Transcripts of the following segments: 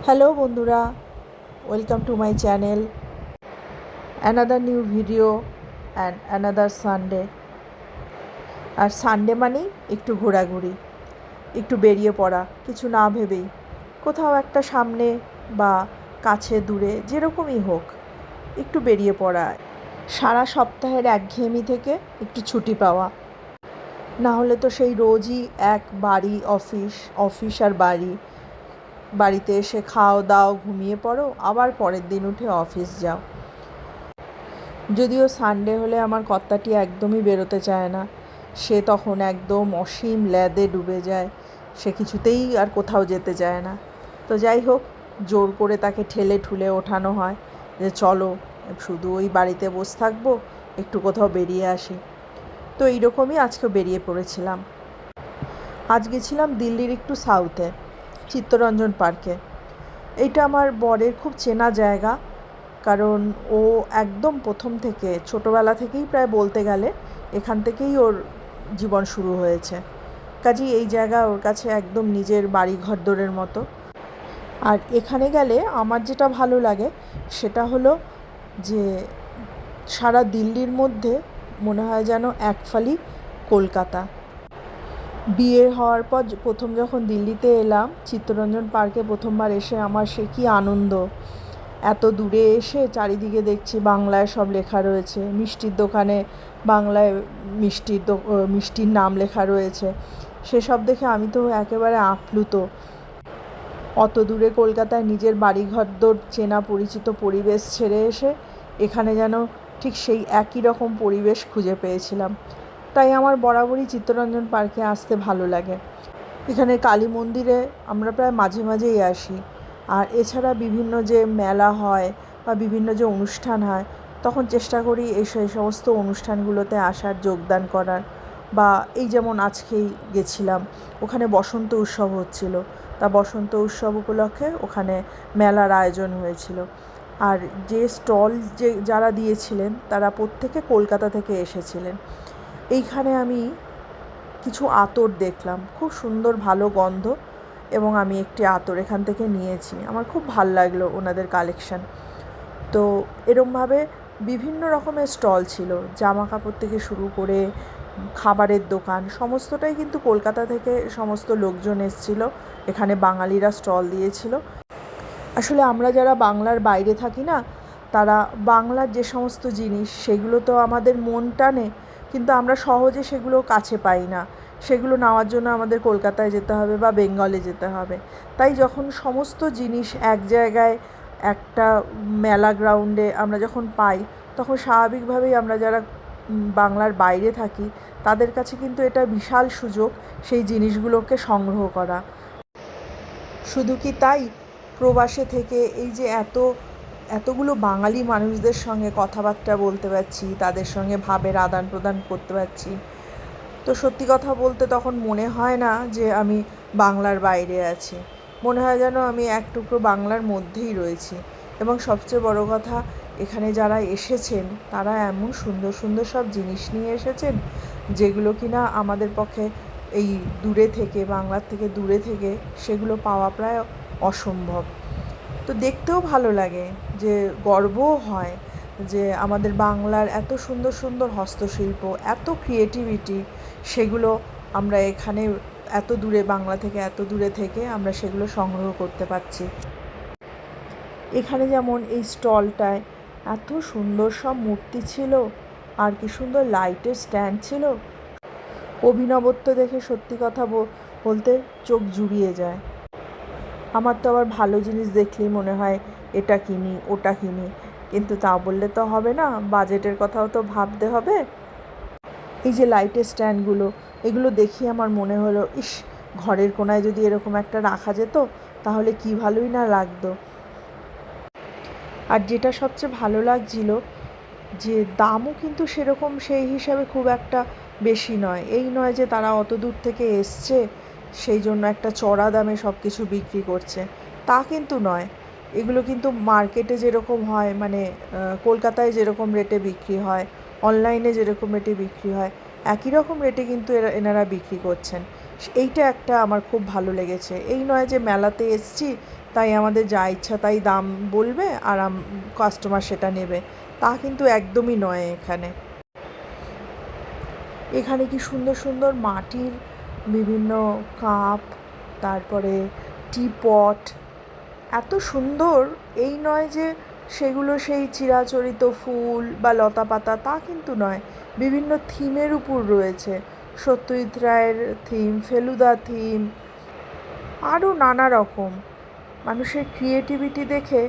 Hello বন্ধুরা, welcome to my channel. Another new video and another Sunday. আর Sunday মানেই একটু ঘোরাঘুরি, একটু বেরিয়ে পড়া, কিছু না ভেবেই কোথাও একটা সামনে বা কাছে দূরে যেরকমই হোক একটু বেরিয়ে পড়া, সারা সপ্তাহের একঘেয়েমি থেকে একটু ছুটি পাওয়া। না হলে তো সেই রোজই এক বাড়ি, অফিস, অফিস আর বাড়ি, বাড়িতে এসে খাও দাও ঘুমিয়ে পড়ো, আবার পরের দিন উঠে অফিস যাও। যদিও সানডে হলে আমার কর্তাটি একদমই বেরোতে চায় না, সে তখন একদম অসীম ল্যাদে ডুবে যায়, সে কিছুতেই আর কোথাও যেতে চায় না। তো যাই হোক, জোর করে তাকে ঠেলে ঠুলে ওঠানো হয় যে চলো, শুধু ওই বাড়িতে বসে থাকবো, একটু কোথাও বেরিয়ে আসি। তো এইরকমই আজকে বেরিয়ে পড়েছিলাম। আজ গেছিলাম দিল্লির একটু সাউথে, চিত্তরঞ্জন পার্কে। এইটা আমার বরের খুব চেনা জায়গা, কারণ ও একদম প্রথম থেকে ছোটোবেলা থেকেই প্রায় বলতে গেলে এখান থেকেই ওর জীবন শুরু হয়েছে। কাজেই এই জায়গা ওর কাছে একদম নিজের বাড়ি ঘরদোরের মতো। আর এখানে গেলে আমার যেটা ভালো লাগে সেটা হলো যে সারা দিল্লির মধ্যে মনে হয় যেন এক ফালি কলকাতা। বিয়ে হওয়ার পর প্রথম যখন দিল্লিতে এলাম, চিত্তরঞ্জন পার্কে প্রথমবার এসে আমার সে কী আনন্দ! এত দূরে এসে চারিদিকে দেখছি বাংলায় সব লেখা রয়েছে, মিষ্টির দোকানে বাংলায় মিষ্টির নাম লেখা রয়েছে। সেসব দেখে আমি তো একেবারে আপ্লুত। অত দূরে কলকাতায় নিজের বাড়িঘরদোর চেনা পরিচিত পরিবেশ ছেড়ে এসে এখানে যেন ঠিক সেই একই রকম পরিবেশ খুঁজে পেয়েছিলাম। তাই আমার বরাবরই চিত্তরঞ্জন পার্কে আসতে ভালো লাগে। এখানে কালী মন্দিরে আমরা প্রায় মাঝে মাঝেই আসি। আর এছাড়া বিভিন্ন যে মেলা হয় বা বিভিন্ন যে অনুষ্ঠান হয়, তখন চেষ্টা করি এই সমস্ত অনুষ্ঠানগুলোতে আসার, যোগদান করার। বা এই যেমন আজকেই গেছিলাম, ওখানে বসন্ত উৎসব হচ্ছিল, তা বসন্ত উৎসব উপলক্ষে ওখানে মেলার আয়োজন হয়েছিল। আর যে স্টল যারা দিয়েছিলেন তারা প্রত্যেকে কলকাতা থেকে এসেছিলেন। এইখানে আমি কিছু আতর দেখলাম, খুব সুন্দর ভালো গন্ধ, এবং আমি একটি আতর এখান থেকে নিয়েছি। আমার খুব ভাল লাগলো ওনাদের কালেকশান। তো এরমভাবে বিভিন্ন রকমের স্টল ছিল, জামা কাপড় থেকে শুরু করে খাবারের দোকান, সমস্তটাই কিন্তু কলকাতা থেকে সমস্ত লোকজন এসেছিল, এখানে বাঙালিরা স্টল দিয়েছিল। আসলে আমরা যারা বাংলার বাইরে থাকি না, তারা বাংলার যে সমস্ত জিনিস সেগুলো তো আমাদের মন টানে, কিন্তু আমরা সহজে সেগুলো কাছে পাই না। সেগুলো নেওয়ার জন্য আমাদের কলকাতায় যেতে হবে বা বেঙ্গলে যেতে হবে। তাই যখন সমস্ত জিনিস এক জায়গায় একটা মেলা গ্রাউন্ডে আমরা যখন পাই, তখন স্বাভাবিকভাবেই আমরা যারা বাংলার বাইরে থাকি তাদের কাছে কিন্তু এটা বিশাল সুযোগ সেই জিনিসগুলোকে সংগ্রহ করা। শুধু কি তাই, প্রবাসে থেকে এই যে এতগুলো বাঙালি মানুষদের সঙ্গে কথাবার্তা বলতে পারছি, তাদের সঙ্গে ভাবের আদান প্রদান করতে পারছি, তো সত্যি কথা বলতে তখন মনে হয় না যে আমি বাংলার বাইরে আছি, মনে হয় যেন আমি এক টুকরো বাংলার মধ্যেই রয়েছি। এবং সবচেয়ে বড় কথা, এখানে যারা এসেছেন তারা এমন সুন্দর সুন্দর সব জিনিস নিয়ে এসেছেন যেগুলো কিনা আমাদের পক্ষে এই দূরে থেকে, বাংলার থেকে দূরে থেকে সেগুলো পাওয়া প্রায় অসম্ভব। তো দেখতেও ভালো লাগে, যে গর্বও হয় যে আমাদের বাংলার এত সুন্দর সুন্দর হস্তশিল্প, এত ক্রিয়েটিভিটি, সেগুলো আমরা এখানে এত দূরে, বাংলা থেকে এত দূরে থেকে আমরা সেগুলো সংগ্রহ করতে পারছি। এখানে যেমন এই স্টলটায় এত সুন্দর সব মূর্তি ছিল, আর কি সুন্দর লাইটের স্ট্যান্ড ছিল, অভিনবত্ব দেখে সত্যি কথা বলতে চোখ জুড়িয়ে যায়। আমার তো আবার ভালো জিনিস দেখলেই মনে হয় এটা কিনি ওটা কিনি, কিন্তু তা বললে তো হবে না, বাজেটের কথাও তো ভাবতে হবে। এই যে লাইটের স্ট্যান্ডগুলো, এগুলো দেখি আমার মনে হলো, ইস, ঘরের কোনায় যদি এরকম একটা রাখা যেত তাহলে কি ভালোই না লাগতো। আর যেটা সবচেয়ে ভালো লাগছিল, যে দামও কিন্তু সেরকম সেই হিসাবে খুব একটা বেশি নয়। এই নয় যে তারা অত দূর থেকে এসছে সেই জন্য একটা চড়া দামে সব কিছু বিক্রি করছে, তা কিন্তু নয়। এগুলো কিন্তু মার্কেটে যেরকম হয়, মানে কলকাতায় যেরকম রেটে বিক্রি হয়, অনলাইনে যেরকম রেটে বিক্রি হয়, একই রকম রেটে কিন্তু এনারা বিক্রি করছেন। এইটা একটা আমার খুব ভালো লেগেছে। এই নয় যে মেলাতে এসছি তাই আমাদের যা ইচ্ছা তাই দাম বলবে আর কাস্টমার সেটা নেবে, তা কিন্তু একদমই নয়। এখানে কি সুন্দর সুন্দর মাটির বিভিন্ন কাপ, তারপরে টিপট, এত সুন্দর। এই নয় যে সেগুলো সেই চিরাচরিত ফুল বা লতা পাতা, তা কিন্তু নয়। বিভিন্ন থিমের উপর রয়েছে, সত্যজিৎ রায়ের থিম, ফেলুদা থিম, আরও নানা রকম। মানুষের ক্রিয়েটিভিটি দেখে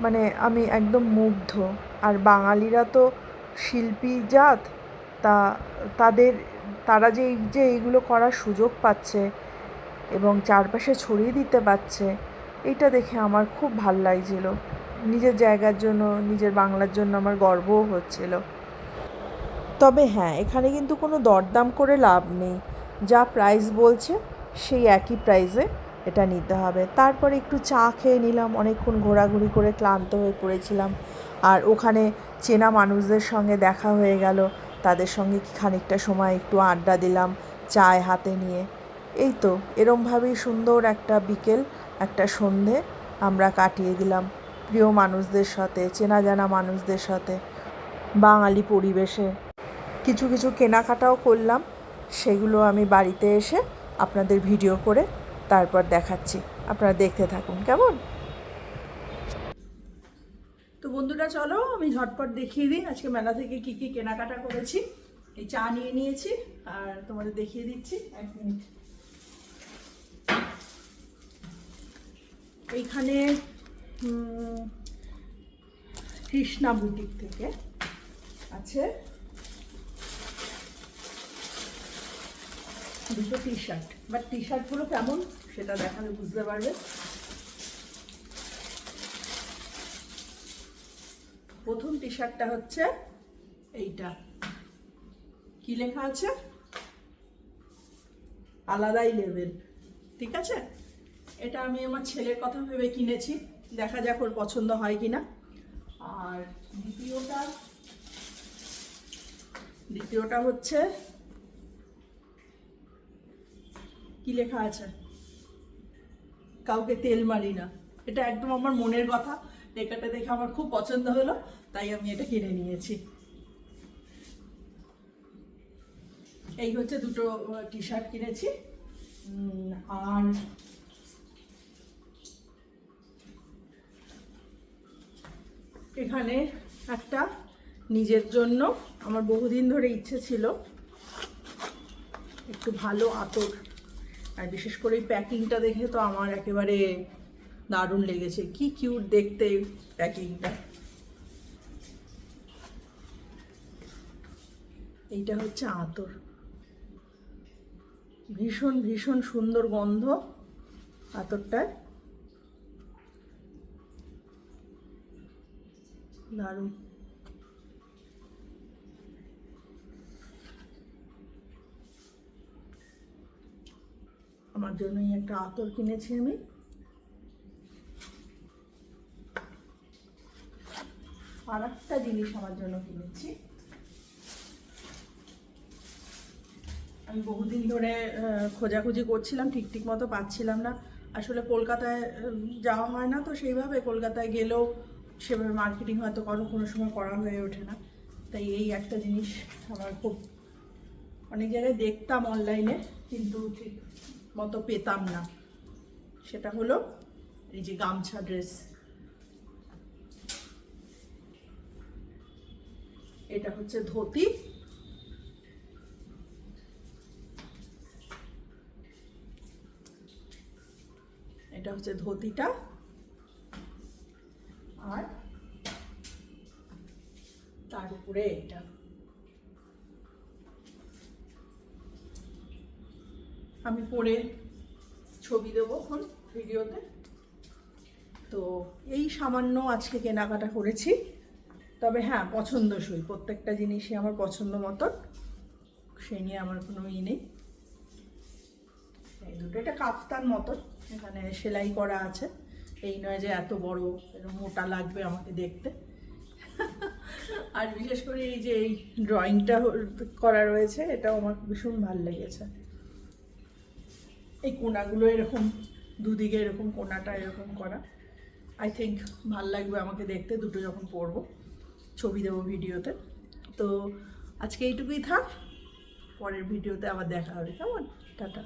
মানে আমি একদম মুগ্ধ। আর বাঙালিরা তো শিল্পী জাত, তা তাদের তারা যে এইগুলো করার সুযোগ পাচ্ছে এবং চারপাশে ছড়িয়ে দিতে পারছে, এইটা দেখে আমার খুব ভাল লাগছিল। নিজের জায়গার জন্য, নিজের বাংলার জন্য আমার গর্বও হচ্ছিল। তবে হ্যাঁ, এখানে কিন্তু কোনো দরদাম করে লাভ নেই। যা প্রাইস বলছে সেই একই প্রাইসে এটা নিতে হবে। তারপরে একটু চা খেয়ে নিলাম, অনেকক্ষণ ঘোরাঘুরি করে ক্লান্ত হয়ে পড়েছিলাম। আর ওখানে চেনা মানুষদের সঙ্গে দেখা হয়ে গেল, তাদের সঙ্গে খানিকটা সময় একটু আড্ডা দিলাম চায় হাতে নিয়ে। এই তো এরমভাবেই সুন্দর একটা বিকেল, একটা সন্ধে আমরা কাটিয়ে দিলাম প্রিয় মানুষদের সাথে, চেনা জানা মানুষদের সাথে, বাঙালি পরিবেশে। কিছু কিছু কেনাকাটাও করলাম, সেগুলো আমি বাড়িতে এসে আপনাদের ভিডিও করে তারপর দেখাচ্ছি। আপনারা দেখতে থাকুন কেমন। তো বন্ধুরা চলো আমি ঝটপট দেখিয়ে দিই আজকে মেলা থেকে কি কি কেনাকাটা করেছি। এই চা নিয়ে নিয়েছি আর তোমাদের দেখিয়ে দিচ্ছি, 1 মিনিট। এইখানে কৃষ্ণা বুটিক থেকে আছে দুটো টি শার্ট, বাট টি শার্টগুলো কেমন সেটা দেখালে বুঝতে পারবে। প্রথম টি শার্টটা হচ্ছে এইটা, কি লেখা আছে, আলাদাই লেভেল, ঠিক আছে। এটা আমি আমার ছেলের কথা ভেবে কিনেছি, দেখা যাক ওর পছন্দ হয় কিনা। আর দ্বিতীয়টা হচ্ছে কি লেখা আছে, কাউকে তেল মারি না। এটা একদম আমার মনের কথা, লেখাটা দেখে আমার খুব পছন্দ হলো, তাই আমি এটা কিনে নিয়েছি। এই হচ্ছে দুটো টি শার্ট কিনেছি। আর এখানে একটা নিজের জন্য আমার বহুদিন ধরে ইচ্ছে ছিল একটু ভালো আতর, আর বিশেষ করে এই প্যাকিংটা দেখে তো আমার একেবারে দারুণ লেগেছে, কি কিউট দেখতে প্যাকিংটা। এইটা হচ্ছে আতর, ভীষণ ভীষণ সুন্দর গন্ধ আতরটার, দারুণ। আমার জন্যই একটা আতর কিনেছি আমি। আর একটা জিনিস আমার জন্য কিনেছি, আমি বহুদিন ধরে খোঁজাখুঁজি করছিলাম, ঠিক মতো পাচ্ছিলাম না। আসলে কলকাতায় যাওয়া হয় না তো সেইভাবে, কলকাতায় গেলেও সেভাবে মার্কেটিং হয়তো কোনো সময় করা হয়ে ওঠে না। তাই এই একটা জিনিস আমার খুব, অনেক জায়গায় দেখতাম অনলাইনে কিন্তু ঠিক মতো পেতাম না, সেটা হলো এই যে গামছা ড্রেস। এটা হচ্ছে ধুতি, এটা হচ্ছে ধুতিটা, আর তার উপরে এটা। আমি পরে ছবি দেবো এখন ভিডিওতে। তো এই সামান্য আজকে কেনাকাটা করেছি, তবে হ্যাঁ পছন্দসই, প্রত্যেকটা জিনিসই আমার পছন্দ মতন, সেই নিয়ে আমার কোনো ই নেই। এই দুটো, এটা কাফতান মতন, এখানে সেলাই করা আছে, এই নয় যে এত বড় এরকম মোটা লাগবে আমাকে দেখতে। আর বিশেষ করে এই যে এই ড্রয়িংটা করা রয়েছে, এটাও আমার ভীষণ ভালো লেগেছে। এই কোনাগুলো এরকম দুদিকে এরকম কোনাটা এরকম করা। আই থিঙ্ক ভাল লাগবে আমাকে দেখতে দুটো যখন পরবো, ছবি দেবো ভিডিওতে। তো আজকে এইটুকুই থাক, পরের ভিডিওতে আবার দেখা হবে, কেমন? টাটা।